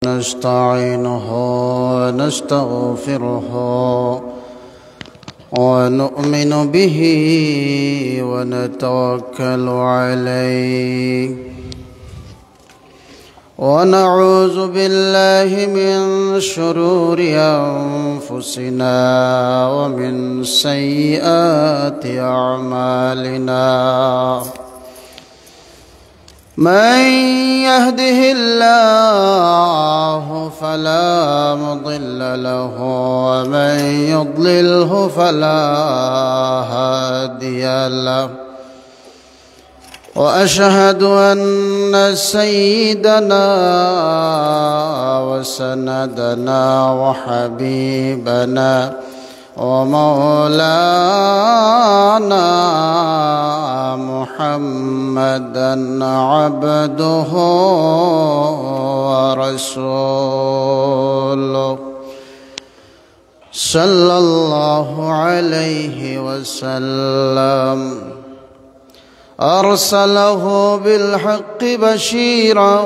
نستعينه ونستغفره ونؤمن به ونتوكل عليه ونعوذ بالله من شرور أنفسنا ومن سيئات أعمالنا من يهده الله فلا مضل له ومن يضلله فلا هادي له وأشهد أن سيدنا وسندنا وحبيبنا ومولانا محمدا عبده ورسوله صلى الله عليه وسلم أرسله بالحق بشيرا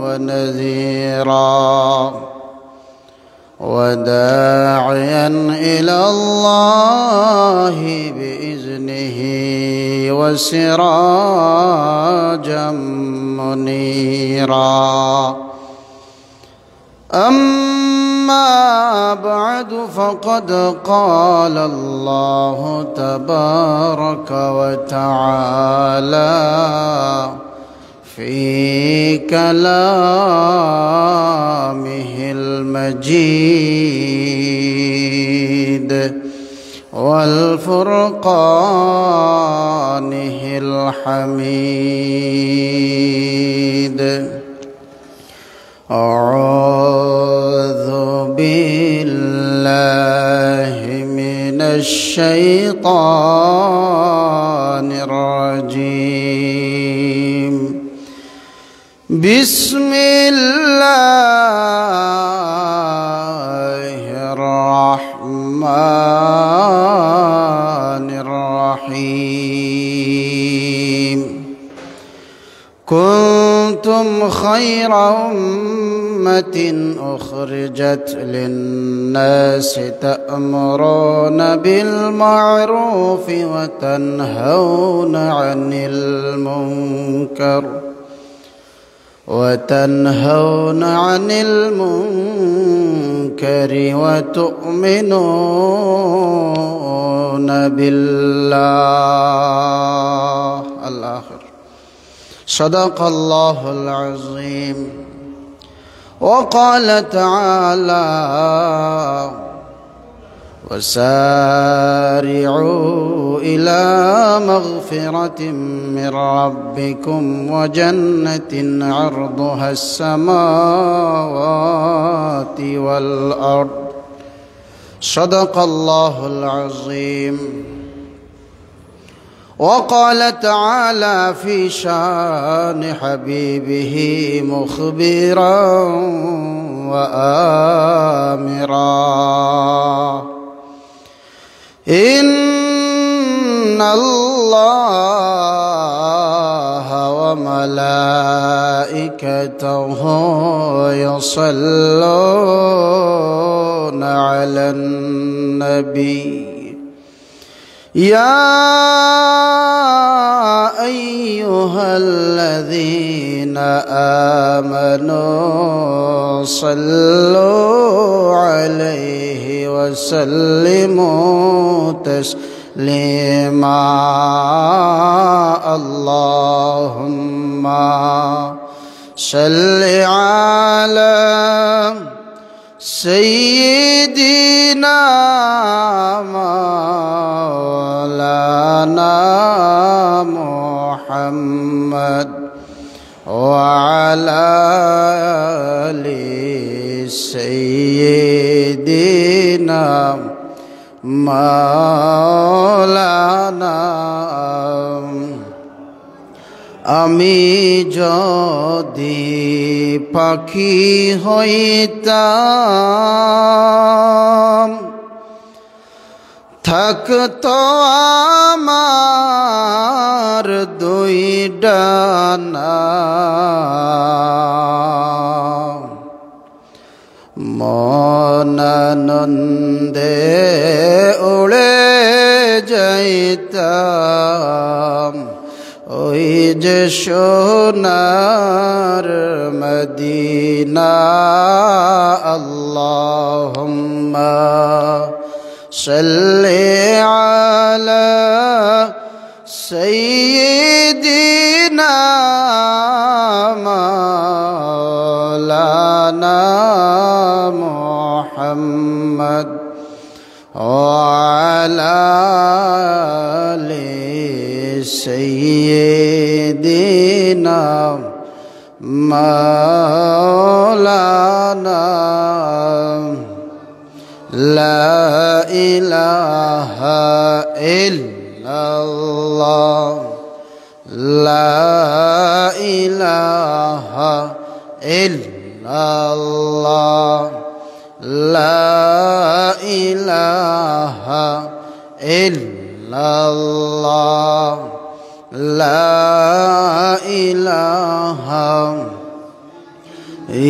ونذيرا وداعيا إلى الله بإذنه وسراجا منيرا أما بعد فقد قال الله تبارك وتعالى في كلامه المجيد والفرقانه الحميد أعوذ بالله من الشيطان الرجيم بسم الله الرحمن الرحيم كنتم خير أمة أخرجت للناس تأمرون بالمعروف وتنهون عن المنكر وتؤمنون بالله الآخر صدق الله العظيم وقال تعالى وسارعوا إلى مغفرة من ربكم وجنة عرضها السماوات والأرض صدق الله العظيم وقال تعالى في شان حبيبه مخبرا وآمرا إن الله وملائكته يصلون على النبي يا أيها الذين آمنوا صلوا عليه وسلموا تسليما اللهم صل على سيدنا مولانا محمد وعلى آل سيدنا مولانا আমি যদি পাখি হইতাম থাকতো আমার দুই ডানা মনানন্দে উড়ে যাইতাম ওই যে সোনার মদিনা। আল্লাহুম্মা সাল্লি আলা সাইয়্যিদিনা মাওলানা মুহাম্মদ ওয়া আলা আলি সাইয়্যিদিনা মাওলানা। লা ইলাহা ইল্লাল্লাহ লা ইলাহা ইল্লাল্লাহ লা ইলাহা ইল্লাল্লাহ লা ইলাহা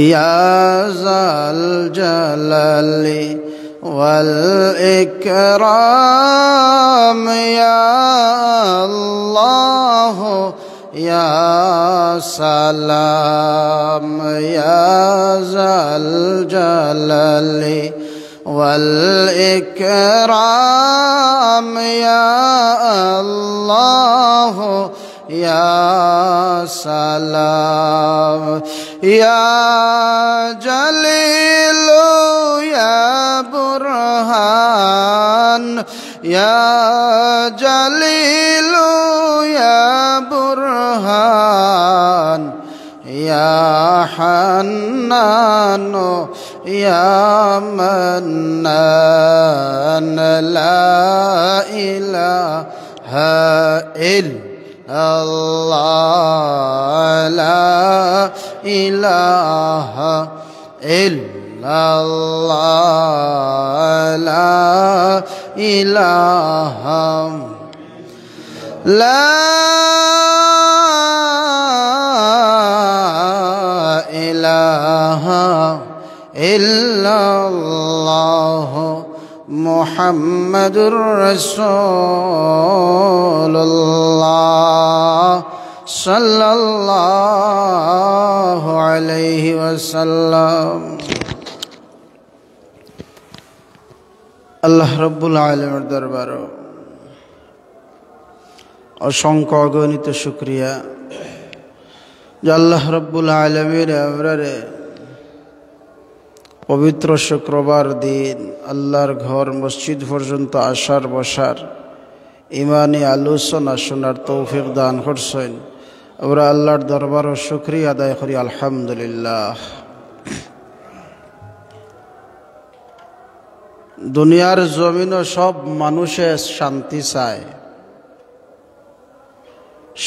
ইয়া যাল জালালি ওয়াল ইকরাম ইয়া আল্লাহ ইয়া সালাম ইয়া যাল জালালি ওয়াল ইকরাম ইয়া আল্লাহ ইয়া সালাম ইয়া জালিল ইয়া বুরহান ইয়া জালিল ইয়া বুরহান ইয়া হান্নান ইয়া মান্নান লা ইলাহা ইল্লাল্লাহ লা ইলাহা ইল্লাল্লাহ লা ইলাহা লা ইলাহা ইল্লাল্লাহ মুহাম্মাদুর রাসূলুল্লাহ সাল্লাল্লাহু আলাইহি ওয়াসাল্লাম। আল্লাহ রাব্বুল আলামিনের দরবারে অসংখ্য অগণিত শুকরিয়া যে আল্লাহ রাব্বুল আলামিন আমরারে পবিত্র শুক্রবার দিন আল্লাহর ঘর মসজিদ পর্যন্ত আসার বসার ইমানি আলোচনা শোনার তৌফিক দান করছেন। আমরা আল্লাহর দরবারে শুকরিয়া আদায় করি আলহামদুলিল্লাহ। দুনিয়ার জমিনে সব মানুষে শান্তি চায়,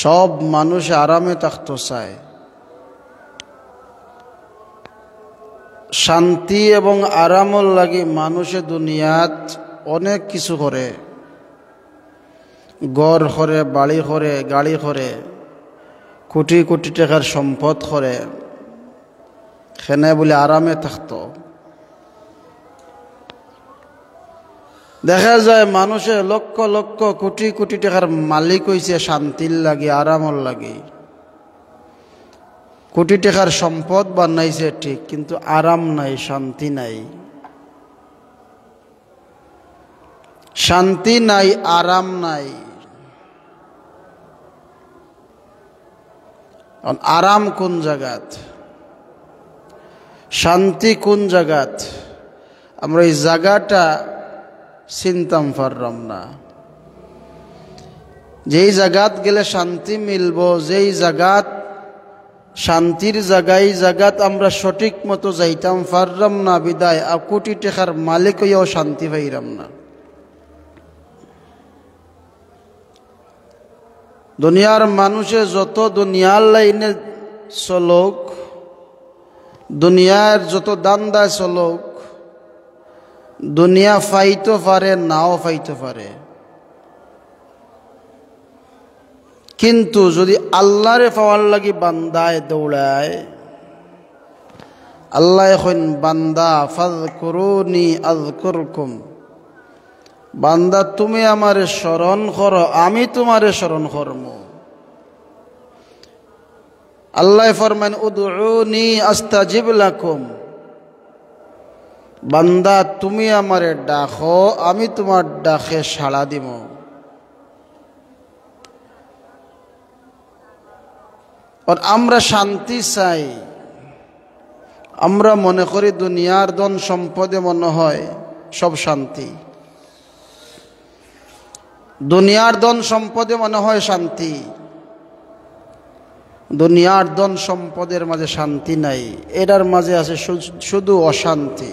সব মানুষ আরামে থাকতে চায়। শান্তি এবং আরামর লাগি মানুষে দুনিয়াত অনেক কিছু করে, ঘর করে, বাড়ি করে, গাড়ি করে, কোটি কোটি টাকার সম্পদ করে, সেনে বলে আরামে থাকত। দেখা যায় মানুষে লক্ষ লক্ষ কোটি কোটি টাকার মালিক হইছে শান্তির লাগে, আরামর লাগে। কোটি টাকার সম্পদ বানাইছে ঠিক, কিন্তু আরাম নাই, শান্তি নাই। শান্তি নাই, আরাম নাই। আরাম কোন জায়গাত, শান্তি কোন জায়গাত, আমরা এই জায়গাটা চিন্তাম পারলাম না। যেই জায়গাত গেলে শান্তি মিলব, যেই জায়গাত শান্তির জায়গাত আমরা সঠিক মতো যাইতাম পারলাম না বিদায় আর কোটি টাকার মালিক হইয়াও শান্তি পাইলাম না। দুনিয়ার মানুষে যত দুনিয়ার লাইনে চলুক, দুনিয়ার যত দান্দায় চলুক, দুনিয়া ফাইতে পারে, নাও ফাইতে পারে, কিন্তু যদি আল্লাহরে পাওয়ার লাগি বান্দায় দৌড়ায়, আল্লাহ এখন বান্দা ফাযকুরুনি আযকুরকুম, বান্দা তুমি আমারে স্মরণ করো, আমি তোমারে স্মরণ করব। আল্লাহ ফরমান উদউনি আস্তাজিব লাকুম, বান্দা তুমি আমারে ডাকো, আমি তোমার ডাকে সাড়া দিব। আর আমরা শান্তি চাই। আমরা মনে করি দুনিয়ার ধন সম্পদে মনে হয় সব শান্তি, দুনিয়ার ধন সম্পদে মনে হয় শান্তি। দুনিয়ার ধন সম্পদের মাঝে শান্তি নাই, এটার মাঝে আছে শুধু অশান্তি।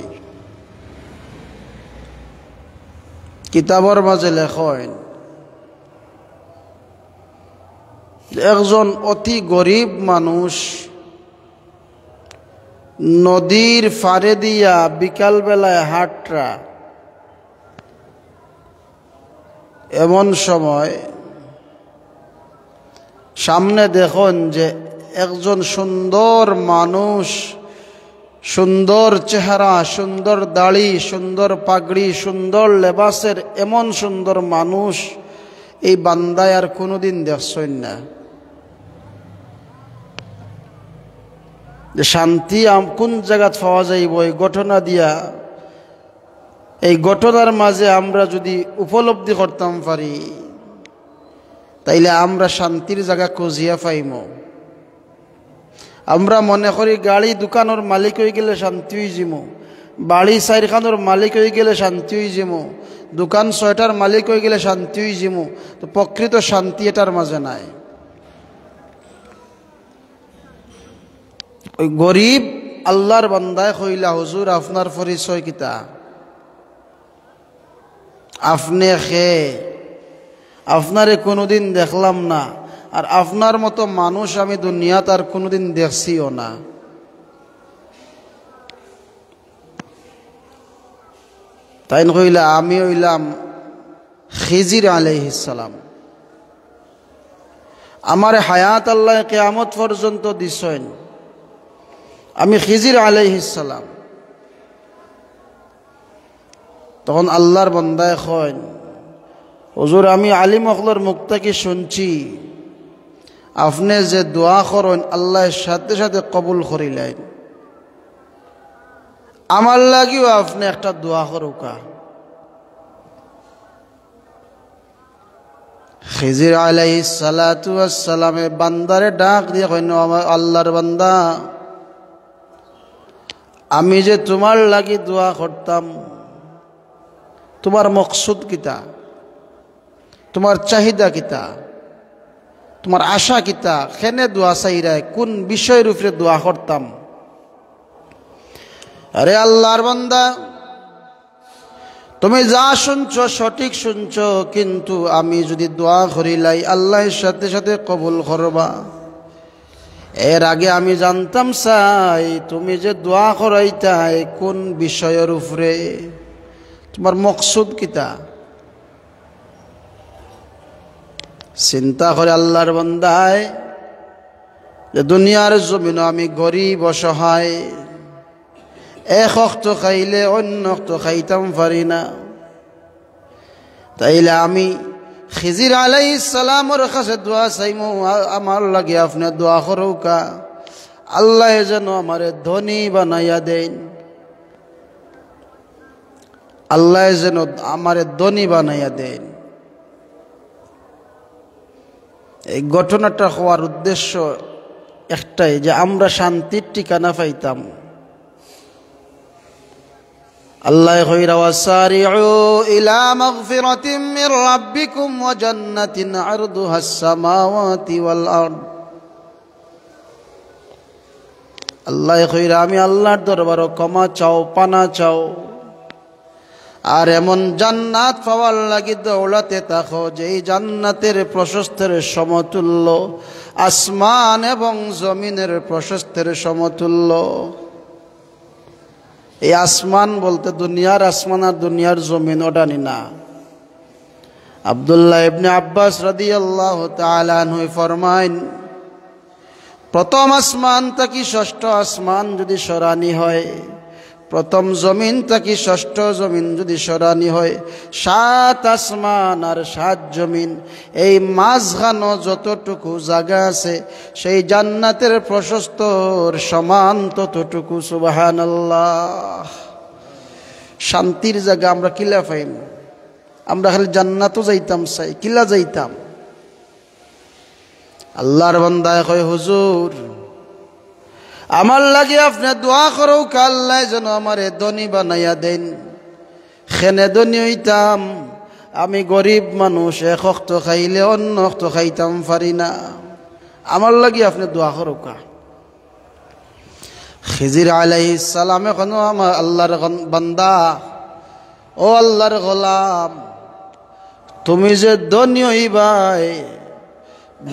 কিতাবের মাঝে লেখেন একজন অতি গরিব মানুষ নদীর ফারে দিয়া বিকাল বেলায় হাঁটরা, এমন সময় সামনে দেখুন যে একজন সুন্দর মানুষ, সুন্দর চেহারা, সুন্দর দাড়ি, সুন্দর পাগড়ি, সুন্দর লেবাসের এমন সুন্দর মানুষ এই বান্দায় আর কোনোদিন দেখছেন না। যে শান্তি কোন জায়গা পাওয়া যাইব এই ঘটনা দিয়া, এই ঘটনার মাঝে আমরা যদি উপলব্ধি করতাম পারি তাইলে আমরা শান্তির জায়গা খুঁজিয়া পাইম। আমরা মনে করি গাড়ি দোকানের মালিক হয়ে গেলে শান্তি হয়ে যাবো, বাড়ি চাইরখানোর মালিক হয়ে গেলে শান্তি হয়ে যাবো, দোকান ছয়টার মালিক হয়ে গেলে শান্তি হয়ে যাবো। তো প্রকৃত শান্তি এটার মাঝে নাই। ওই গরিব আল্লাহর বান্দায় কইলা, হুজুর আপনার পরিচয় কিতা? আপনি খে, আপনারে কোনোদিন দেখলাম না, আর আপনার মতো মানুষ আমি দুনিয়াতে আর কোনোদিন দেখছিও না। তাই কইলা আমি হইলাম খিজির আলাইহিস সালাম, আমার হায়াত আল্লাহ কিয়ামত পর্যন্ত দিছেন, আমি খিজির আলাইহিস সালাম। তখন আল্লাহর বান্দায় কয়, হুজুর আমি আলিম অখলার মুখ থেকে শুনছি আপনি যে দোয়া করেন আল্লাহর সাথে সাথে কবুল করিলেন, আমার লাগিও আপনি একটা দোয়া করুকা। খিজির আলাইহিস সালাতু ওয়াস সালামে বান্দারে ডাক দিয়ে কইন, আল্লাহর বান্দা আমি যে তোমার লাগি দোয়া করতাম, তোমার মকসুদ কিতা, তোমার চাহিদা কিতা, তোমার আশা কিতা, কেনে দোয়া চাইরায়, কোন বিষয়ের উপরে দোয়া করতাম? আরে আল্লাহর বান্দা তুমি যা শুনছো সঠিক শুনছো, কিন্তু আমি যদি দোয়া করিলাই আল্লাহর সাথে সাথে কবুল করবা। এর আগে আমি জানতাম চাই তুমি যে দোয়া করাইতাই কোন বিষয়ের উপরে, তোমার মকসুদ কিতা। চিন্তা করে আল্লাহর বান্দায় যে দুনিয়ার জমিন আমি গরিব অসহায়, এক ওয়াক্ত খাইলে অন্য ওয়াক্ত খাইতাম পারি না, তাইলে আমি খিজির আলাইহিস সালামের কাছে দোয়া চাইমু, আমার লাগে আপনি দোয়া করুকা, আল্লাহ যেন আমারে ধনী বানাইয়া দেন, আল্লাহ যেন আমারে ধনী বানাইয়া দেন। এই ঘটনাটা হওয়ার উদ্দেশ্য একটাই, যে আমরা শান্তির ঠিকানা পাইতাম। আল্লাহ কইরা ওয়াসারিউ ইলা মাগফিরাতিম মির রাব্বিকুম ওয়া জান্নাতিন আরদুহাস সামাওয়াতি ওয়াল আরদ। আল্লাহ কইরা আমি আল্লাহর দরবারে ক্ষমা চাও, পানা চাও, আর এমন জান্নাত পাওয়ার লাগি দৌড়াতে থাকো যেই জান্নাতের প্রশস্তের সমতুল্য আসমান এবং জমিনের প্রশস্তের সমতুল্য। এই আসমান বলতে দুনিয়ার আসমান আর দুনিয়ার জমিন ওটানি না। আব্দুল্লাহ ইবনে আব্বাস রাদিয়াল্লাহু তাআলা আনহু ফরমাইন, প্রথম আসমান থাকি ষষ্ঠ আসমান যদি সরানি হয়, প্রথম জমিন থাকি ষষ্ঠ জমিন যদি সরানি হয়, 7 আসমান আর 7 জমিন, এই মাঝখানো যতটুকু জায়গা আছে সেই জান্নাতের প্রশস্তর সমান ততটুকু। সুবহানাল্লাহ। শান্তির জায়গা আমরা কিলা পাইম? আমরা খালি জান্নাতও যাইতাম চাই, কিলা যাইতাম? আল্লাহর বান্দায় কয়, হুজুর আমার লাগে আপনি দোয়া করো, আল্লাহ যেন আমারে ধনী বানাইয়া দেন। খেনে ধনী হইতাম? আমি গরিব মানুষ, এক ওয়াক্ত খাইলে অন্য ওয়াক্ত খাইতাম পারি না, আমার লাগে আপনি দোয়া করো। খিজির আলাইহিস সালাম এখনো আমার আল্লাহর বান্দা, ও আল্লাহর গোলাম, তুমি যে ধনী হইবাই,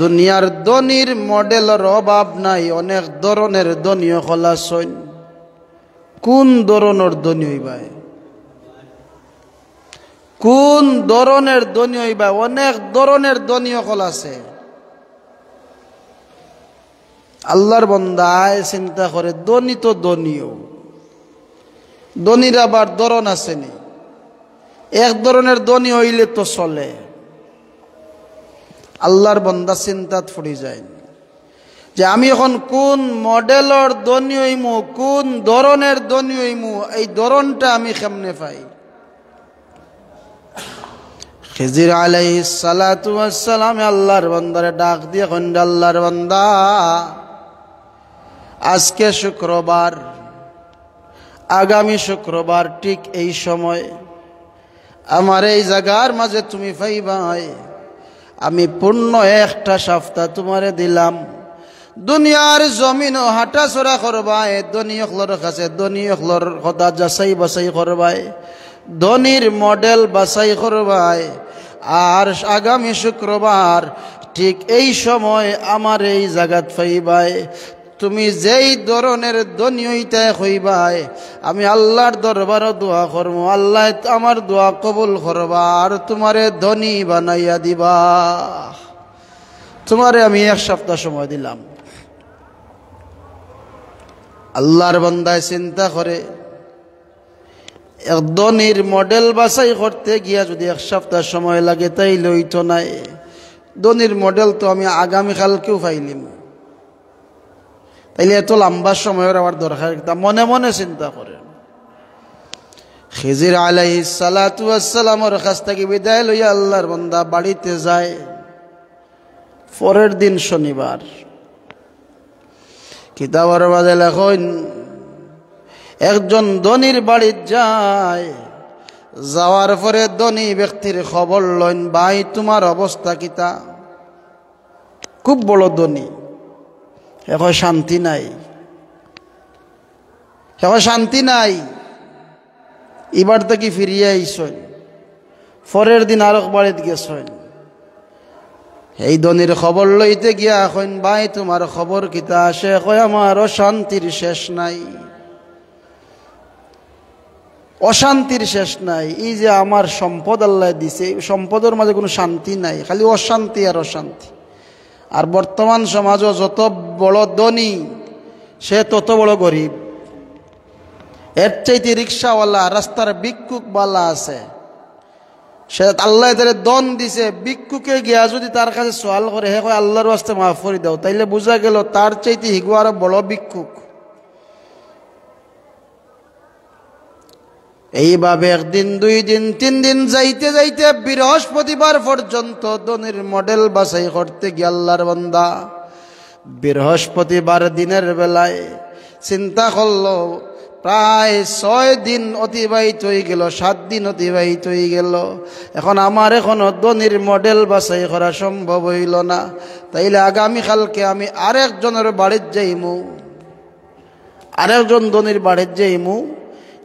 দুনিয়ার ধনীর মডেলের অভাব নাই, অনেক ধরনের ধনীও খোলাছইন। কোন ধরনের ধনী হইবাই? কোন ধরনের ধনী হইবাই? অনেক ধরনের ধনীও খোলাছে। আল্লাহর বান্দায় চিন্তা করে, ধনী তো ধনীও, ধনীর আবার ধরন আসেনি। এক ধরনের ধনী হইলে তো চলে। আল্লাহর বান্দা চিন্তাত পড়ে যায় যে আমি এখন কোন মডেলের ধনী হইমু, কোন ধরনের ধনী হইমু, এই ধরনটা আমি কেমনে পাই? খিজির আলাইহিস সালাতু ওয়াস সালাম আল্লাহর বান্দারে ডাক দিয়ে কইন, আল্লাহর বান্দা, আজকে শুক্রবার, আগামী শুক্রবার ঠিক এই সময় আমার এই জায়গার মাঝে তুমি পাইবাই। আমি পূর্ণ একটা সপ্তাহ তোমারে দিলাম, দুনিয়ার জমিনও হাঁটাচড়া করবাই, ধনী হকলর কাছে ধনী হকলর কথা যাচাই বাছাই করবাই, ধনীর মডেল বাছাই করবাই। আর আগামী শুক্রবার ঠিক এই সময় আমার এই জায়গাত পাইবাই। তুমি যেই ধরনের ধনী হইতে হইবাই, আমি আল্লাহর দরবারে দোয়া করব, আল্লাহ আমার দোয়া কবুল করবা আর তোমারে ধনী বানাইয়া দিবা। তোমারে আমি 1 সপ্তাহ সময় দিলাম। আল্লাহর বান্দায় চিন্তা করে, এক ধনীর মডেল বাছাই করতে গিয়া যদি 1 সপ্তাহ সময় লাগে তাইলে হইতো নাই। ধনীর মডেল তো আমি আগামীকালকেও পাইলিম, তাইলে এত লম্বা সময়ের আমার দরকার, মনে মনে চিন্তা করে। খিজির আলাইহিস সালাতু ওয়াস সালামের কাছ থেকে বিদায় লইয়া আল্লাহর বান্দা বাড়িতে যায়। পরের দিন শনিবার। কিতাবের মাঝে লেখেন, একজন ধনীর বাড়িতে যায়, যাওয়ার পরে ধনী ব্যক্তির খবর লইন, ভাই তোমার অবস্থা কিতা? খুব বড় ধনী, এখন শান্তি নাই, এখন শান্তি নাই। এবার থেকে ফিরিয়ে আইসন, পরের দিন আরেক বাড়িতে গেছেন। এই ধনীর খবর লইতে গিয়া এখন, ভাই তোমার খবর কিতা? আসে কয়, আমার অশান্তির শেষ নাই, অশান্তির শেষ নাই। এই যে আমার সম্পদ আল্লাহ দিছে, সম্পদের মাঝে কোনো শান্তি নাই, খালি অশান্তি আর অশান্তি। আর বর্তমান সমাজও যত বড় ধনী সে তত বড় গরিব। এর চাইতে রিক্সাওয়ালা, রাস্তার ভিক্ষুকওয়ালা আছে, সে আল্লাহ তারে দন দিছে, ভিক্ষুকে গিয়া যদি তার কাছে সওয়াল করে, হে কয় আল্লাহর ওয়াস্তে মাফ করে দাও, তাইলে বোঝা গেল তার চাইতে হিগু আরো বড় ভিক্ষুক। এইভাবে 1 দিন 2 দিন 3 দিন যাইতে যাইতে বৃহস্পতিবার পর্যন্ত ধনীর মডেল বাছাই করতে গিয়ে আল্লাহর বান্দা বৃহস্পতিবার দিনের বেলায় চিন্তা করলো, প্রায় 6 দিন অতিবাহিত হয়ে গেল, 7 দিন অতিবাহিত হয়ে গেল, এখন আমার এখনো ধনীর মডেল বাছাই করা সম্ভব হইল না। তাইলে আগামীকালকে আমি আরেকজনের বাড়িতে যাইমু, আরেকজন ধনীর বাড়িতে যাইমু,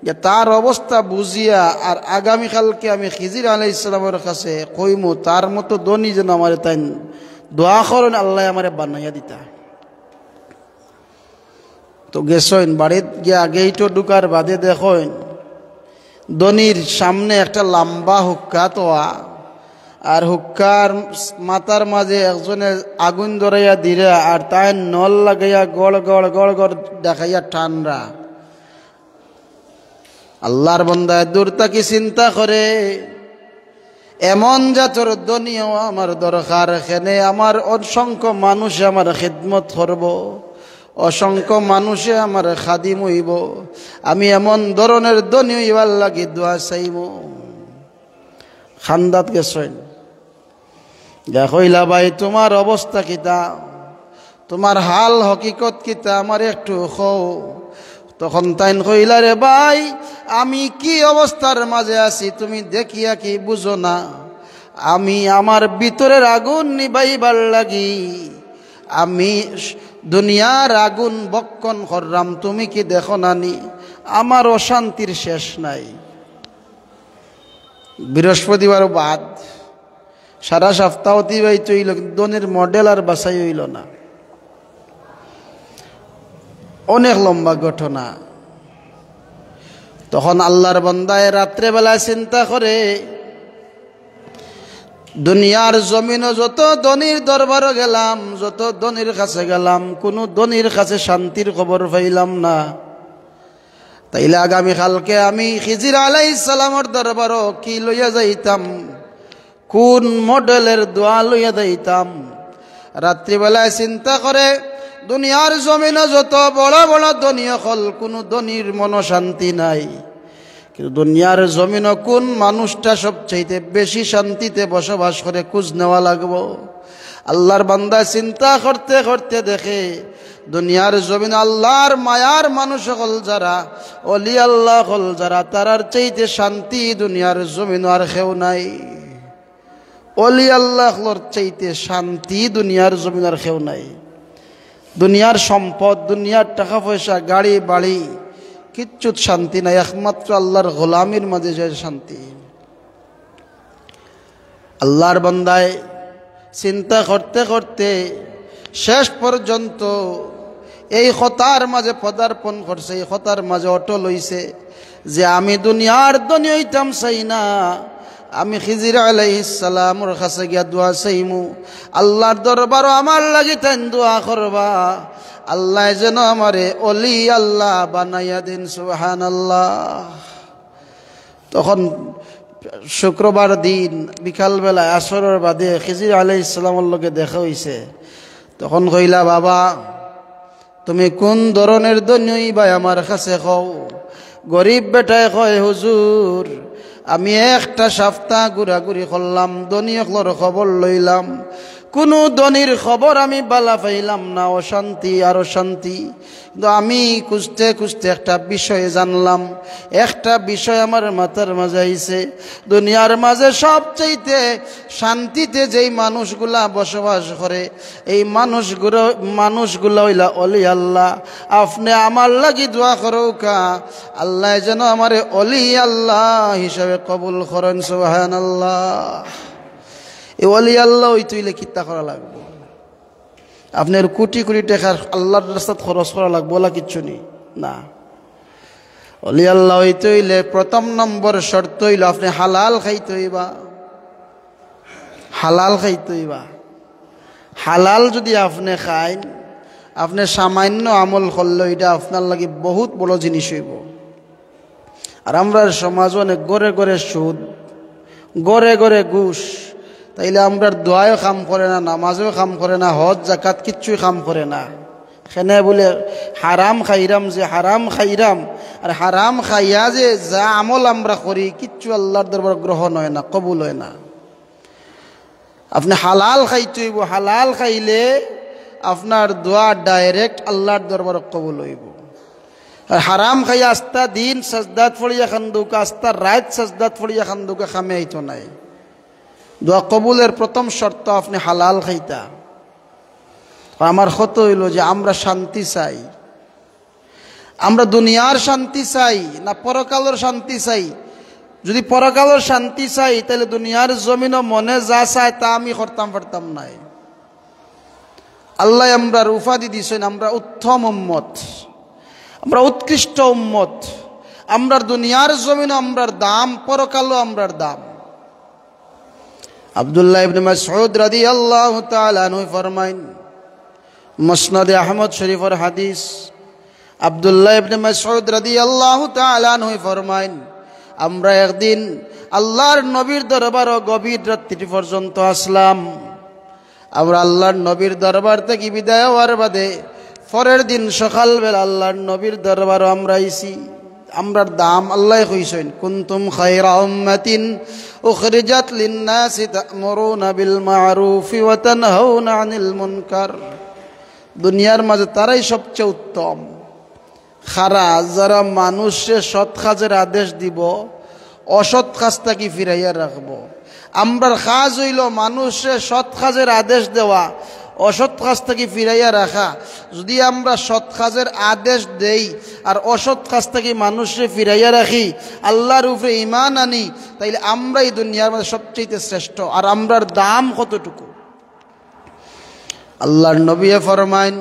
যে তার অবস্থা বুঝিয়া আর আগামীকালকে আমি খিজির আলাইহিস সালামের কাছে কইমু, তার মতো ধনী যেন আমার তাই দোয়া করেন আল্লাহ আমারে বানাইয়া দিতা। তো গেছেন বাড়িত গিয়ে আগেই তো ঢুকার বাদে দেখেন ধনীর সামনে একটা লম্বা হুক্কা তোয়া, আর হুক্কার মাথার মাঝে একজনে আগুন ধরাইয়া দিরা আর তাই নল লাগাইয়া গড় গড় গড় গড় দেখাইয়া ঠান্ডা। আল্লাহর বান্দা দূর তাকি চিন্তা করে এমন জাতর দুনিয়াও আমার দরকার, এখানে আমার অসংখ্য মানুষে আমার খিদমত করব, অসংখ্য মানুষে আমার খাদিম হইব, আমি এমন ধরনের দুনিয়া হইবার লাগি দোয়া চাইব। খান্দাত গেছেন কইলা ভাই তোমার অবস্থা কিতা, তোমার হাল হকিকত কিতা আমার একটু কও। তখন তাইন কইলা রে ভাই আমি কি অবস্থার মাঝে আছি তুমি দেখিয়া কি বুঝো না, আমি আমার ভিতরের আগুন নিবাইবার লাগি আমি দুনিয়ার আগুন বক্ষণ করলাম, তুমি কি দেখো নানি আমার অশান্তির শেষ নাই। বৃহস্পতিবার বাদ সারা সপ্তাহ অতিবাহিত হইল, দনের মডেল আর বাছাই হইল না। অনেক লম্বা ঘটনা। তখন আল্লাহর বান্দায় রাত্রেবেলায় চিন্তা করে দুনিয়ার জমিনও যত ধনীর দরবারও গেলাম, যত ধনীর কাছে গেলাম, কোনো ধনীর কাছে শান্তির খবর পাইলাম না। তাইলে আগামীকালকে আমি খিজির আলাইহিস সালামের দরবারও কি লইয়া যাইতাম, কোন মডেলের দোয়া লইয়া যাইতাম। রাত্রিবেলায় চিন্তা করে দুনিয়ার জমিনে যত বড় বড় ধনী হল, কোনো ধনীর মন শান্তি নাই, কিন্তু দুনিয়ার জমিনে কোন মানুষটা সবচাইতে বেশি শান্তিতে বসবাস করে খোঁজ নেওয়া লাগবো। আল্লাহর বান্দা চিন্তা করতে করতে দেখে দুনিয়ার জমিন আল্লাহর মায়ার মানুষ হল যারা, অলি আল্লাহ হল যারা, তারার চাইতে শান্তি দুনিয়ার জমিন আর কেউ নাই। অলি আল্লাহর চাইতে শান্তি দুনিয়ার জমিন আর কেউ নাই। দুনিয়ার সম্পদ, দুনিয়ার টাকা পয়সা, গাড়ি বাড়ি, কিচ্ছুত শান্তি নাই, একমাত্র আল্লাহর গোলামির মাঝে যে শান্তি। আল্লাহর বান্দায় চিন্তা করতে করতে শেষ পর্যন্ত এই কথার মাঝে পদার্পণ করছে, এই কথার মাঝে অটল হইছে যে আমি দুনিয়ার ধনী হইতাম চাই না, আমি খিজির আলাইহিস সালামের কাছে গিয়া দোয়া চাইমু, আল্লাহর দরবারও আমার লাগি তাই দোয়া করবা, আল্লাহ যেন আমারে অলি আল্লাহ বানাইয়া দিন। সুবহানাল্লাহ। তখন শুক্রবার দিন বিকালবেলা আসরের বাদে খিজির আলাইহিস সালামের লগে দেখা হইছে। তখন কইলা বাবা তুমি কোন ধরনের ধনী ভাই আমার কাছে কও। গরিব বেটায় কয় হুজুর আমি একটা সপ্তাহ ঘুরাঘুরি করলাম, ধনী হকলর খবর লইলাম, কোনো ধনীর খবর আমি বালা পাইলাম না, অশান্তি আর অশান্তি। কিন্তু আমি খুঁজতে খুঁজতে একটা বিষয় জানলাম, একটা বিষয় আমার মাথার মাঝে আইছে, দুনিয়ার মাঝে সবচাইতে শান্তিতে যেই মানুষগুলা বসবাস করে এই মানুষগুলো হইলা অলি আল্লাহ। আপনি আমার লাগি দোয়া করৌকা, আল্লাহ যেন আমারে অলি আল্লাহ হিসাবে কবুল করেন। সুবহানাল্লাহ। এই অলি আল্লাহ ওই তুইলে কিত্তা করা লাগবো, আপনার কোটি কোটি টাকা আল্লাহর রাস্তাত খরচ করা লাগবো ওলা কিচ্ছু নেই না। অলি আল্লাহ হইতে হইলে প্রথম নম্বর শর্ত হইল আপনি হালাল খাইতে হইবা, হালাল খাইতে হইবা। হালাল যদি আপনি খাইন, আপনি সামান্য আমল করলে এটা আপনার লাগে বহুত বড় জিনিস হইব। আর আমরা সমাজ অনেক গড়ে গড়ে সুদ, গড়ে গড়ে ঘুষ, তাইলে আমরা দোয়াও কাম করে না, নামাজও কাম করে না, হজ জাকাত কিচ্ছুই কাম করে না। সেনে বলে হারাম খাইরাম, যে হারাম খাইরাম আর হারাম খাইয়া যে যা আমল আমরা করি কিচ্ছু আল্লাহর দরবার গ্রহণ হয় না, কবুল হয় না। আপনি হালাল খাইতে হইব, হালাল খাইলে আপনার দোয়া ডাইরেক্ট আল্লাহর দরবার কবুল হইব। আর হারাম খাইয়া আস্তা দিন সাজদাত ফড়িয়া খান্দুকা, আস্তা রাত সাজদাত ফড়িয়া খান্দুকা খামে আইতো নাই। দোয়া কবুলের প্রথম শর্ত আপনি হালাল খাইতা। আমার কত হইল যে আমরা শান্তি চাই, আমরা দুনিয়ার শান্তি চাই না পরকালের শান্তি চাই। যদি পরকালের শান্তি চাই তাহলে দুনিয়ার জমিনও মনে যা চায় তা আমি করতাম পারতাম নাই। আল্লাহ আমরা উপাধি দিয়েছেন আমরা উত্তম উম্মত, আমরা উৎকৃষ্ট উম্মত। আমরা দুনিয়ার জমিনও আমরার দাম, পরকালও আমরার দাম। আব্দুল্লাহ ইবনে মাসউদ রাদিয়াল্লাহু তাআলা আনহু ফরমাইন, মুসনাদে আহমদ শরীফের হাদিস, আব্দুল্লাহ ইবনে মাসউদ রাদিয়াল্লাহু তাআলা আনহু ফরমাইন, আমরা একদিন আল্লাহর নবীর দরবারে গভীর রাত্রি পর্যন্ত আসলাম। আমরা আল্লাহর নবীর দরবার থেকে বিদায় হওয়ার বাদে পরের দিন সকালবেলা আল্লাহর নবীর দরবারে আমরা আইছি। আমরার দাম আল্লাহ কইছেন, কুনতুম খায়রা উম্মাতিন উখরিজাত লিন-নাসি তা'মুরুনা বিল মা'রুফি ওয়া তানহাউনা আনিল মুনকার। দুনিয়ার মাঝে তারাই সবচেয়ে উত্তম, খারা যারা মানুষের সৎ কাজের আদেশ দিব, অসৎ কাজ থেকে ফিরাইয়া রাখবো। আমরার কাজ হইল মানুষের সৎ কাজের আদেশ দেওয়া, অসৎ কাজ থেকে ফিরাইয়া রাখা। যদি আমরা সৎ কাজের আদেশ দেই আর অসৎ কাজ থেকে মানুষকে ফিরাইয়া রাখি, আল্লাহর উপরে ঈমান আনি, তাইলে আমরাই দুনিয়ার মধ্যে সবচেয়ে শ্রেষ্ঠ। আর আমরার দাম কতটুকু? আল্লাহর নবী ফরমাইন,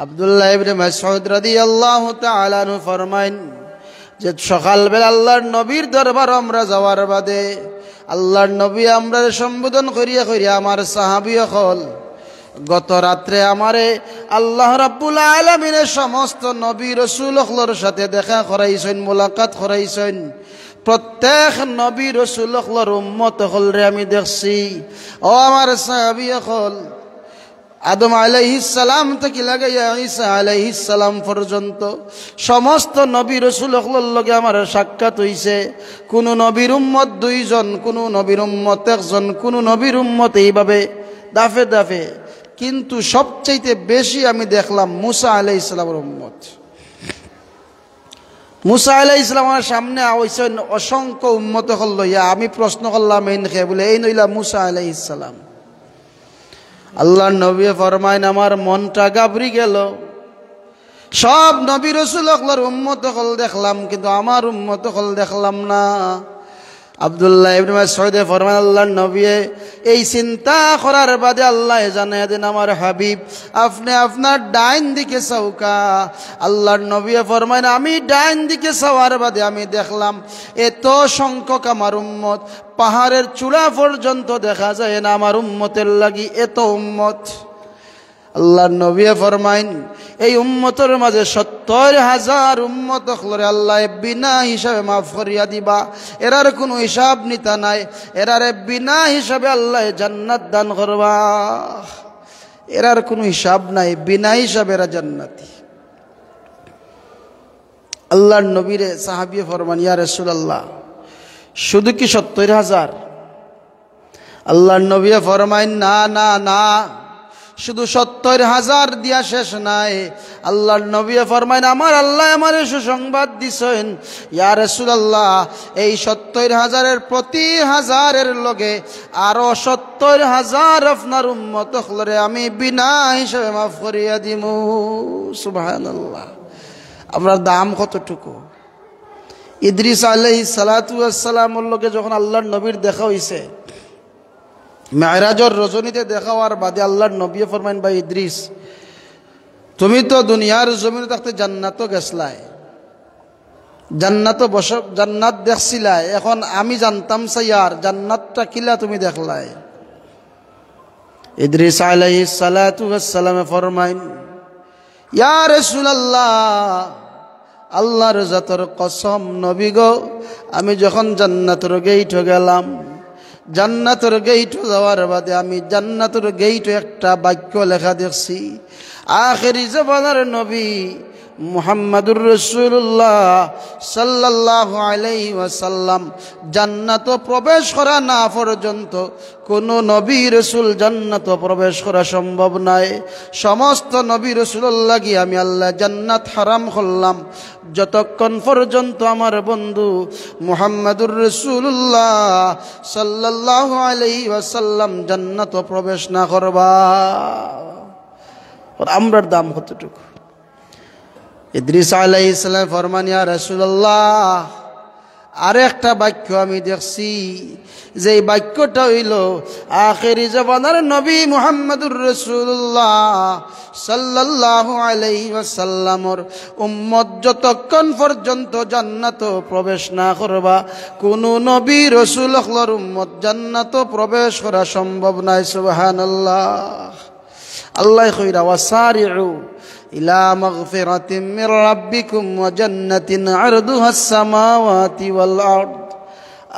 আব্দুল্লাহ ইবনে মাসউদ রাদিয়াল্লাহু তাআলা আনহু ফরমাইন যে সকালবেলা আল্লাহর নবীর দরবার আমরা যাওয়ার বাদে আল্লাহর নবী আমরা সম্বোধন করিয়া করিয়া আমার সাহাবী হল, গত রাত্রে আমারে আল্লাহ রাব্বুল আলামিনের সমস্ত নবী রাসূল হলর সাথে দেখা করাইছেন, মোলাকাত করাইছেন। প্রত্যেক নবী রাসূল হলর উম্মত হলরে আমি দেখছি। ও আমার সাহাবী হল, আদম আলাইহিস সালাম থেকে লাগাইয়া ঈসা আলাইহিস সালাম পর্যন্ত সমস্ত নবী রাসূল হলর লগে আমার সাক্ষাৎ হইছে। কোন নবীর উম্মত দুইজন, কোন নবীর উম্মত একজন, কোন নবীর উম্মত এইভাবে দাফে দাফে। কিন্তু সবচাইতে বেশি আমি দেখলাম মুসা আলাইহিস সালামের উম্মত। মুসা আলাইহিস সালামের সামনে হইছেন অসংখ্য উম্মত হল লইয়া। আমি প্রশ্ন করলাম এই খেয়ে বলে এই নইলা মুসা আলাইহিস সালাম। আল্লাহর নবী ফরমাইন, আমার মনটা গাবরি গেল। সব নবী রাসূল হলর উম্মত হল দেখলাম, কিন্তু আমার উম্মত হল দেখলাম না। আব্দুল্লাহ ইবনে মাসউদ ফরমান, আল্লাহর নবী এই চিন্তা করার বাদে আল্লাহ জানায় দেন, আমার হাবিব আপনি আপনার ডাইন দিকে চৌকা। আল্লাহর নবী ফরমান, আমি ডাইন দিকে চাওয়ার বাদে আমি দেখলাম এত সংখ্যক আমার উম্মত, পাহাড়ের চূড়া পর্যন্ত দেখা যায় না আমার উম্মতের লাগি এত উম্মত। আল্লাহর নবী ফরমাইন, এই উম্মতের মাঝে ৭০,০০০ উম্মত হলরে আল্লাহ বিনা হিসাবে মাফ করিয়া দিবা। এরার কোনো হিসাব নিতা নাই, এরারে বিনা হিসাবে আল্লাহ জান্নাত দান করবা। এরার কোনো হিসাব নাই, বিনা হিসাবে এরা জান্নাতি। আল্লাহর নবীরে সাহাবী ফরমান, ইয়া রাসূলুল্লাহ শুধু কি ৭০,০০০? আল্লাহর নবী ফরমাইন, না না না, শুধু ৭০,০০০ দিয়া শেষ নাই। আল্লাহর নবী ফরমাইন, আমার আল্লাহ আমারে সুসংবাদ দিছেন, ইয়া রাসূলুল্লাহ এই ৭০,০০০-এর প্রতি হাজারের লগে আরো ৭০,০০০ আপনার উম্মত হলরে আমি বিনা হিসাবে মাফ করিয়া দিমু। সুবহানাল্লাহ। আপনার দাম কতটুকু? ইদ্রিস আলাইহিস সালাতু ওয়াস সালামের লগে যখন আল্লাহর নবীর দেখা হইছে, মেরাজের রজনীতে দেখা হওয়ার বাদে আল্লাহর নবী ফরমাইন, ভাই ইদ্রিস তুমি তো দুনিয়ার জমিনে থাকতে জান্নাতও গেছলাই, জান্নাতও জান্নাত দেখছিলাই, এখন আমি জানতাম সাইয়ার জান্নাতটা কিলা তুমি দেখলাই। ইদ্রিস আলাইহিস সালাতু ওয়াস সালামে ফরমাইন, ইয়া রাসূলুল্লাহ আল্লাহর জাতের কসম নবী গো, আমি যখন জান্নাতের গেইটে গেলাম, জান্নাতের গেইট যাওয়ার বাদে আমি জান্নাতের গেইটে একটা বাক্য লেখা দেখছি, আখিরি জামানার নবী মুহাম্মাদুর রাসূলুল্লাহ সাল্লাল্লাহু আলাইহি ওয়াসাল্লাম জান্নাত প্রবেশ করা না পর্যন্ত কোন নবী রাসূল জান্নাত প্রবেশ করা সম্ভব নয়। সমস্ত নবী রাসূলুল্লাহ লাগি আমি আল্লাহ জান্নাত হারাম করলাম যতক্ষণ পর্যন্ত আমার বন্ধু মুহাম্মাদুর রাসূলুল্লাহ সাল্লাল্লাহু আলাইহি ওয়াসাল্লাম জান্নাত প্রবেশ না করবা। আমরার দাম কতটুকু? ইদ্রিস আলাইহিস সালাম ফরমান, ইয়া রাসূলুল্লাহ আর একটা বাক্য আমি দেখছি, যে এই বাক্যটা হইল আখেরি জামানার নবী মুহাম্মদুর রাসূলুল্লাহ সাল্লাল্লাহু আলাইহি ওয়াসাল্লামর উম্মত যতক্ষণ পর্যন্ত জান্নাত প্রবেশ না করবা, কোন নবী রাসূল হলর উম্মত জান্নাত প্রবেশ করা সম্ভব নয়। সুবহানাল্লাহ। আল্লাহ কইরা ওয়াসারিউ ইলা মাগফিরাতিম মির রাব্বিকুম ওয়া জান্নাতিন আরদুহাস সামাওয়াতি ওয়াল আরদ।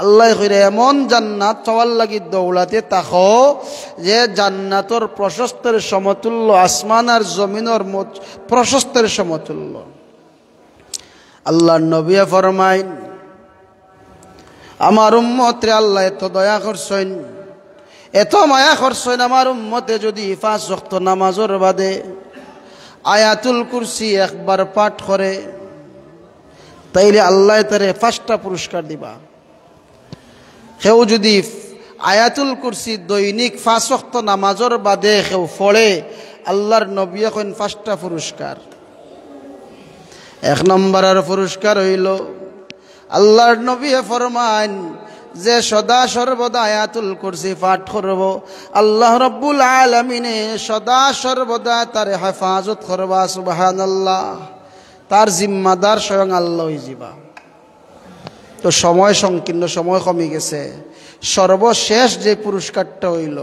আল্লাহ কইরা এমন জান্নাত চাওয়ার লাগি দৌড়াতে থাকো যে জান্নাতর প্রশস্তের সমতুল্য, আসমান আর জমিনের প্রশস্তের সমতুল্য। আল্লাহর নবী ফরমাইন, আমার উম্মতে আল্লাহ এত দয়া করছেন, এত মায়া করছেন, আমার উম্মতে যদি 5 ওয়াক্ত নামাজের বাদে আয়াতুল কুরসি একবার পাঠ করে, তাইলে আল্লাহ তারে 5টা পুরস্কার দিবা। কেউ যদি আয়াতুল কুরসি দৈনিক 5 ওয়াক্ত নামাজের বাদে কেউ পড়ে, আল্লাহর নবী এখন 5টা পুরস্কার। 1 নম্বরের পুরস্কার হইল, আল্লাহর নবী ফরমান যে সদা সর্বদা আয়াতুল কুরসি পাঠ করব, আল্লাহ রব্বুল আলামিনে সদা সর্বদা তার হেফাজত করবা। সুবহানাল্লাহ। তার জিম্মাদার স্বয়ং আল্লাহ হইবা। তো সময় সংকীর্ণ, সময় কমে গেছে। সর্বশেষ যে পুরস্কারটা হইল,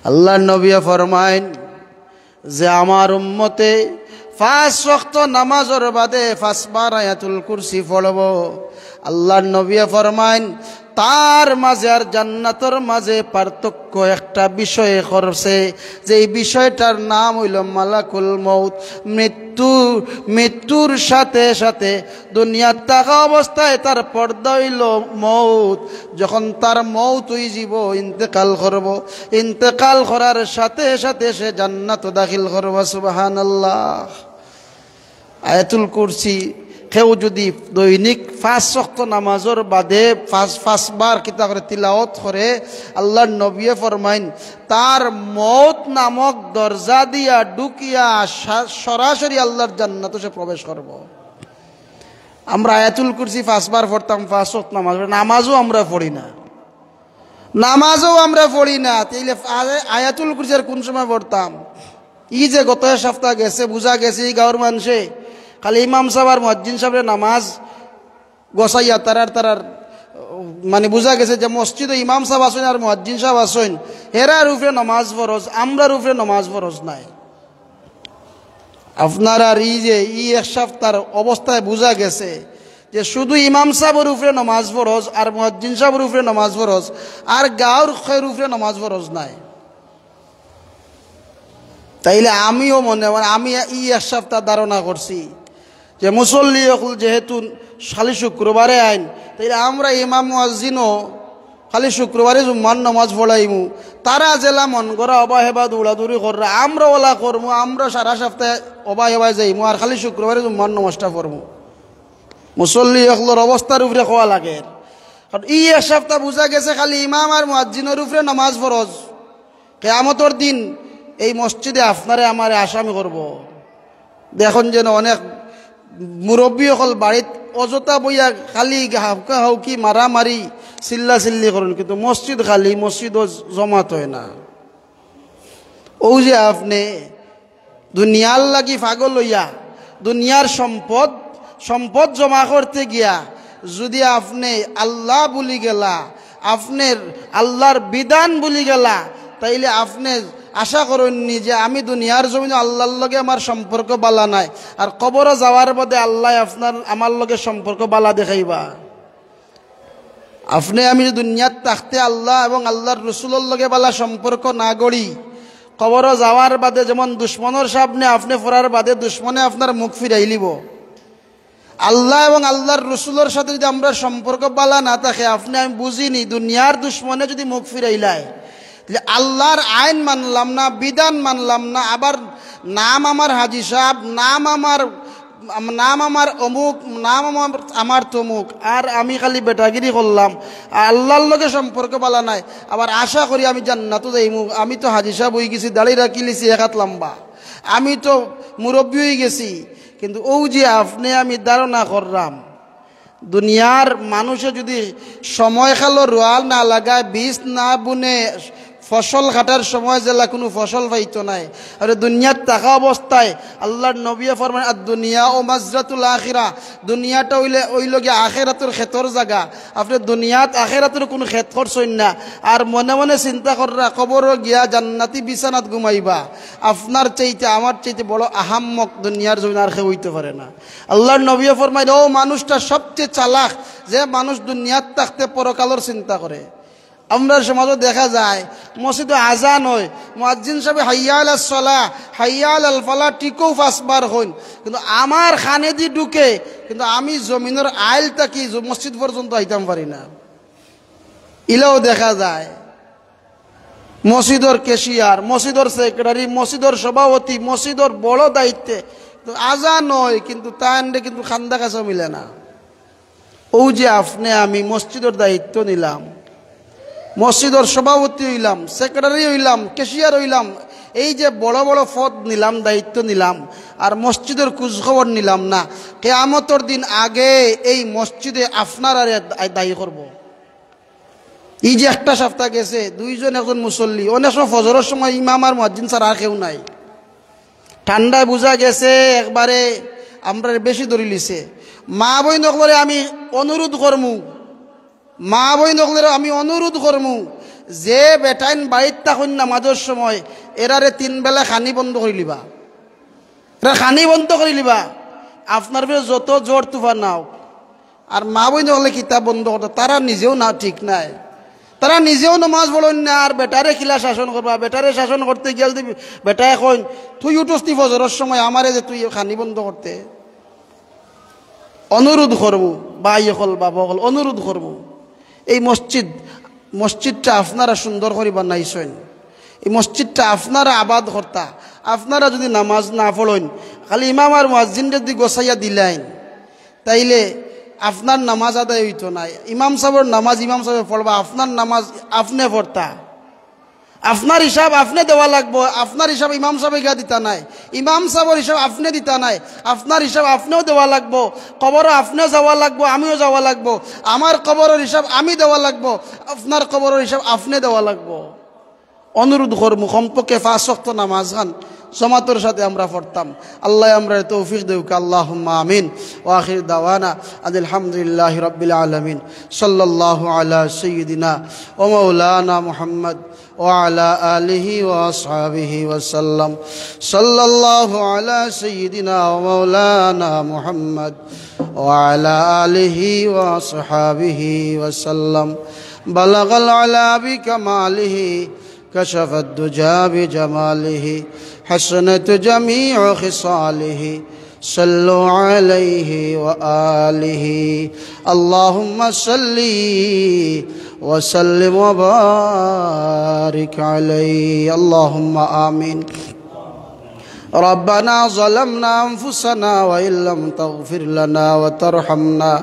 আল্লাহর নবী ফরমাইন যে আমার উম্মতে 5 ওয়াক্ত নামাজের বাদে 5 বার আয়াতুল কুরসি পড়ব, আল্লাহর নবী ফরমাইন তার মাঝে আর জান্নাতের মাঝে পার্থক্য একটা বিষয়ে করছে, যে এই বিষয়টার নাম হইল মালাকুল মউত। মৃত্যুর সাথে সাথে দুনিয়ার থাকা অবস্থায় তার পর্দা হইল মউত। যখন তার মউত হয়ে যাব, ইন্তেকাল করব, ইন্তেকাল করার সাথে সাথে সে জান্নাত দাখিল করব। সুবহানাল্লাহ। আয়াতুল কুরসি কেউ যদি দৈনিক 5 ওয়াক্ত নামাজের বাদে 5 বার কিতা করে তিলাওয়াত করে, আল্লাহর নবী ফরমাইন তার মউত নামক দরজা দিয়া ঢুকিয়া সরাসরি আল্লাহর জান্নাতে সে প্রবেশ করব। আমরা আয়াতুল কুরসি 5 বার পড়তাম 5 ওয়াক্ত নামাজ, নামাজও আমরা পড়ি না, নামাজও আমরা পড়ি না। তাইলে আয়াতুল কুরসি আর কোন সময় পড়তাম? ই যে গত সপ্তাহ গেছে, বুঝা গেছে এই গাঁর মানুষে খালি ইমাম সাহেব আর মুয়াজ্জিন সাহেবের নামাজ গোসাইয়া তারার মানে বুঝা গেছে যে মসজিদে ইমাম সাহেব আসেন আর মুয়াজ্জিন সাহেব আসেন, হেরার উপরে নামাজ ফরজ, আমরার উপরে নামাজ ফরজ নাই। আপনার আর এই 1 সপ্তাহের অবস্থায় বুঝা গেছে যে শুধু ইমাম সাহেবের উপরে নামাজ ফরজ আর মুয়াজ্জিন সাহেবের উপরে নামাজ ফরজ, আর গাঁর খের উপরে নামাজ ফরজ নাই। তাইলে আমিও আমি 1 সপ্তাহ ধারণা করছি যে মুসল্লি যেহেতু খালি শুক্রবারে আইন, তাইলে আমরা ইমাম মুয়াজ্জিনও খালি শুক্রবারে জুম্মার নামাজ পড়াইমু। তারা জেলা মন করা অবা হেবা দৌড়াদৌড়ি কররা, আমরা ওলা করবো, আমরা সারা সপ্তাহে অবা হেবায় যাইমু আর খালি শুক্রবারে জুম্মার নামাজটা পড়বো। মুসল্লি এগুলোর অবস্থার উপরে খোয়া লাগে। কারণ 1 সপ্তাহ বুঝা গেছে খালি ইমাম আর মুয়াজ্জিনের উপরে নামাজ ফরজ। কিয়ামতের দিন এই মসজিদে আপনারে আমারে আসামি করব। দেখুন যেন অনেক মুরব্বী সকল বাড়িত অযথা বইয়া খালি হাউকা হাউকি মারামারি চিল্লা চিল্লি করেন, কিন্তু মসজিদ খালি, মসজিদও জমাত হয় না। ও যে আপনি দুনিয়ার লাগি পাগল হইয়া দুনিয়ার সম্পদ জমা করতে গিয়া যদি আপনি আল্লাহ বলি গেলা, আপনার আল্লাহর বিধান বলি গেলা, তাইলে আপনি আশা করেননি যে আমি দুনিয়ার জমিনে আল্লাহর লগে আমার সম্পর্ক বালা নাই, আর কবরে যাওয়ার বাদে আল্লাহ আমার লগে সম্পর্ক বালা দেখাইবা। আপনি আমি দুনিয়ার থাকতে আল্লাহ এবং আল্লাহর রসুলের লগে বালা সম্পর্ক না গড়ি, কবরে যাওয়ার বাদে যেমন দুশ্মনের সামনে আপনি ফোরার বাদে দুশ্মনে আপনার মুখ ফিরাই লিব। আল্লাহ এবং আল্লাহর রসুলের সাথে যদি আমরা সম্পর্ক বালা না থাকে, আপনি আমি বুঝিনি দুনিয়ার দুশ্মনে যদি মুখ ফিরাইলাই, আল্লাহর আইন মানলাম না, বিধান মানলাম না, আবার নাম আমার হাজি সাহেব, নাম আমার অমুক, নাম আমার তমুক, আর আমি খালি বেটাগিরি করলাম, আল্লাহর লগে সম্পর্ক বালা নাই, আবার আশা করি আমি জান্নাতও যাইমু। আমি তো হাজি সাহেব হয়ে গেছি, দাড়ি রাখি লিছি 1 হাত লম্বা, আমি তো মুরব্বী হয়ে গেছি, কিন্তু ও যে আপনি আমি ধারণা করলাম দুনিয়ার মানুষে যদি সময় খালো রোয়াল না লাগায়, বীজ না বুনে, ফসল কাটার সময় জেলা কোনো ফসল পাইতো নাই। আর দুনিয়ার থাকা অবস্থায় আল্লাহর নবী ফরমান আর দুনিয়া ও মাজরাতুল আখিরা, দুনিয়াটা ওইল গিয়ে আখেরাতুর ক্ষেতর জায়গা। আপনি দুনিয়াত আখেরাতুর কোনো ক্ষেত করছেন না, আর মনে মনে চিন্তা কররা কবরও গিয়া জান্নাতি বিছানাত ঘুমাইবা, আপনার চাইতে আমার চাইতে বড় আহাম্মক দুনিয়ার জন্য আর কেউ হইতে পারে না। আল্লাহর নবী ফরমাইল ও মানুষটা সবচেয়ে চালাক, যে মানুষ দুনিয়াত থাকতে পরকালের চিন্তা করে। আমরা সমাজও দেখা যায় মসজিদে আজান হয়, মুয়াজ্জিন সাহেব হাইয়া আলাস সালাহ হাইয়া আলাল ফালাহ টিকও 5 বার হইন, কিন্তু আমার খানে দি ঢুকে, কিন্তু আমি জমিনের আইল থাকি মসজিদ পর্যন্ত আইতাম পারি না। ইলাও দেখা যায় মসজিদর ক্যাশিয়ার, মসজিদর সেক্রেটারি, মসজিদর সভাপতি, মসজিদর বড় দায়িত্বে আজান হয়, কিন্তু তান্ডে কিন্তু খান্দা কাছে মিলে না। ও যে আপনি আমি মসজিদের দায়িত্ব নিলাম, মসজিদের সভাপতি হইলাম, সেক্রেটারি হইলাম, ক্যাশিয়ার হইলাম, এই যে বড় বড় পদ নিলাম, দায়িত্ব নিলাম, আর মসজিদের খোঁজখবর নিলাম না, কিয়ামতের দিন আগে এই মসজিদে আপনার আর দায়ী করব। এই যে একটা সপ্তাহ গেছে, দুইজন একজন মুসল্লি, অনেক সময় ফজরের সময় ইমাম আর মুয়াজ্জিন ছাড়া আর কেউ নাই, ঠান্ডায় বোঝা গেছে একবারে আমরা বেশি ধরে লিছে। মা বই নকলে আমি অনুরোধ করমু, মা বই নকলে আমি অনুরোধ করমু, যে বেটাইন বাড়িত থাকুন নামাজের সময় এরারে 3 বেলা খানি বন্ধ করে লিবা, এরা খানি বন্ধ করে লিবা, আপনার ফের যত জোর তুফান নাও। আর মা বই নকলে কিতাব বন্ধ করতে, তারা নিজেও না ঠিক নাই, তারা নিজেও নামাজ পড়েন না, আর বেটারে খিলা শাসন করবা। বেটারে শাসন করতে গেল দিবি, বেটা এখন তুই উঠস্তি ফজরের সময় আমারে যে তুই খানি বন্ধ করতে। অনুরোধ করবো ভাই হল বাবা হল, অনুরোধ করবো এই মসজিদটা আপনারা সুন্দর করে বানাইছেন, এই মসজিদটা আপনারা আবাদ কর্তা। আপনারা যদি নামাজ না পড়েন, খালি ইমাম আর মুয়াজ্জিন যদি গোছাইয়া দিলেন, তাইলে আপনার নামাজ আদায় হইতো না। ইমাম সাহেবের নামাজ ইমাম সাহেব পড়বা, আপনার নামাজ আপনি পড়তা, আপনার হিসাব আপনি দেওয়া লাগবো। আপনার হিসাব ইমাম সাহেব গিয়া দিতা নাই, ইমাম সাহেবের হিসাব আপনি দিতা নাই, আপনার হিসাব আপনিও দেওয়া লাগবো। কবরও আপনিও যাওয়া লাগবো, আমিও যাওয়া লাগবো। আমার কবরের হিসাব আমি দেওয়া লাগবো, আপনার কবরের হিসাব আপনি দেওয়া লাগবো। অনুরোধ করবো কমপক্ষে 5 ওয়াক্ত নামাজ খান জমাতের সাথে আমরা পড়তাম। আল্লাহ আমরা তৌফিক দেউক, আল্লাহুম্মা আমিন। ওয়া আখির দাওয়ানা আলহামদুলিল্লাহি রাব্বিল আলামিন। সাল্লাল্লাহু আলা সাইয়্যিদিনা ওয়া মাওলানা মুহাম্মদ ওয়া আলা আলিহি ওয়া আসহাবিহি ওয়া সাল্লাম। সাল্লাল্লাহু আলা সাইয়্যিদিনা ওয়া মাওলানা মুহাম্মদ ওয়া আলা আলিহি ওয়া আসহাবিহি ওয়া সাল্লাম। বালাগাল আলা বিকামালিহি كشف الدجى بجماله حسنت جميع خصاله صلوا عليه وآله اللهم صل وسلم وبارك عليه اللهم آمين. ربنا ظلمنا أنفسنا وإن لم تغفر لنا وترحمنا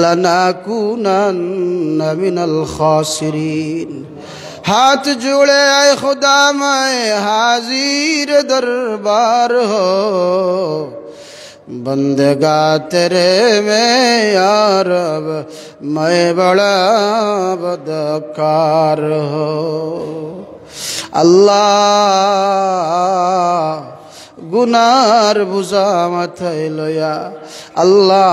لنكونن من الخاسرين. हाथ जोड़े आए खुदा मैं हाजिर दरबार हो, बंदगा तेरे में या रब मैं बड़ा बदकार हो। अल्लाह গুনার বুঝা মাথায় লয়া, আল্লাহ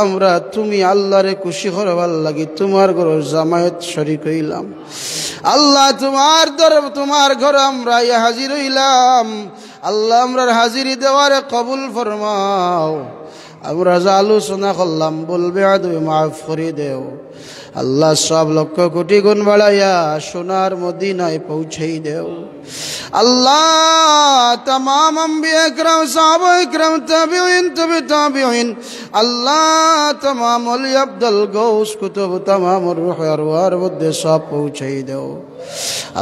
আমরা তুমি আল্লাহরে খুশি করবার লাগি তোমার ঘর জামায়াত শরীক হইলাম। আল্লাহ তোমার ঘর আমরা হাজির হইলাম। আল্লাহ আমরার হাজিরি দেওয়ারে কবুল ফরমাও। আমরা যা আলোচনা করলাম বলবে তুমি মাফ করে দেও। আল্লাহ সব লক্ষ কোটি গুণ বাড়াইয়া সোনার মদিনায় পৌঁছেই দেও। আল্লাহ तमाम अंबिया इकराम साहबा इकराम ताबिईन तबे ताबिईन, अल्लाह तमाम अली अब्दुल गौस कुतुब तमाम रूह अरवार मध्य सब पहुँचाई दो।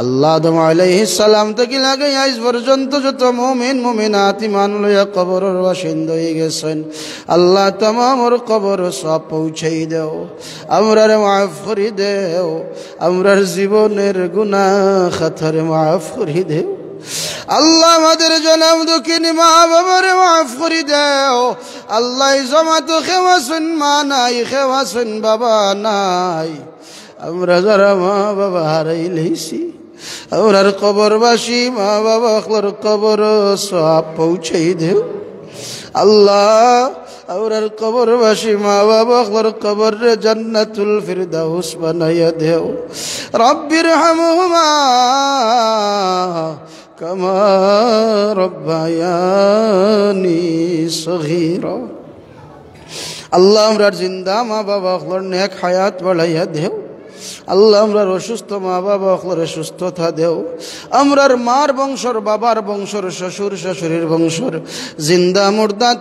আল্লাহ আদম আলাইহিস সালাম থেকে লাগে আজ পর্যন্ত যত মুমিন মুমিনাত ঈমান লইয়া কবরের বাসিন্দা হয়ে গেছেন, আল্লাহ তমামর কবর সব পৌঁছাই দেও। আমরার মাফ করে দেও, আমরার জীবনের গুনাহ খাতারে মাফ করে দেও। আল্লাহ আমাদের জনম দুঃখিনী মা বাবারে মাফ করে দাও আল্লাহ জমাতো খেওয়া শুন মা নাই খেওয়া শুন বাবা নাই আমরা যারা মা বাবা হারাই লইছি আমরার কবরবাসী মা বাবা কবর সব পৌঁছাই দেও আল্লাহ আমরার কবরবাসী মা বাবা কবর রে জান্নাতুল ফিরদাউস বানাইয়া দেও রব্বির হামহুমা কামা রব্বায়ানি সগীরা আল্লাহ আমরার জিন্দা মা বাবা নেক হায়াত বাড়াইয়া দেও আল্লাহ আমরার অসুস্থ মা বাবা সুস্থতা দেও আমরার মার বংশর বাবার বংশর শ্বশুর শাশুড়ির বংশর জিন্দা মুর্দা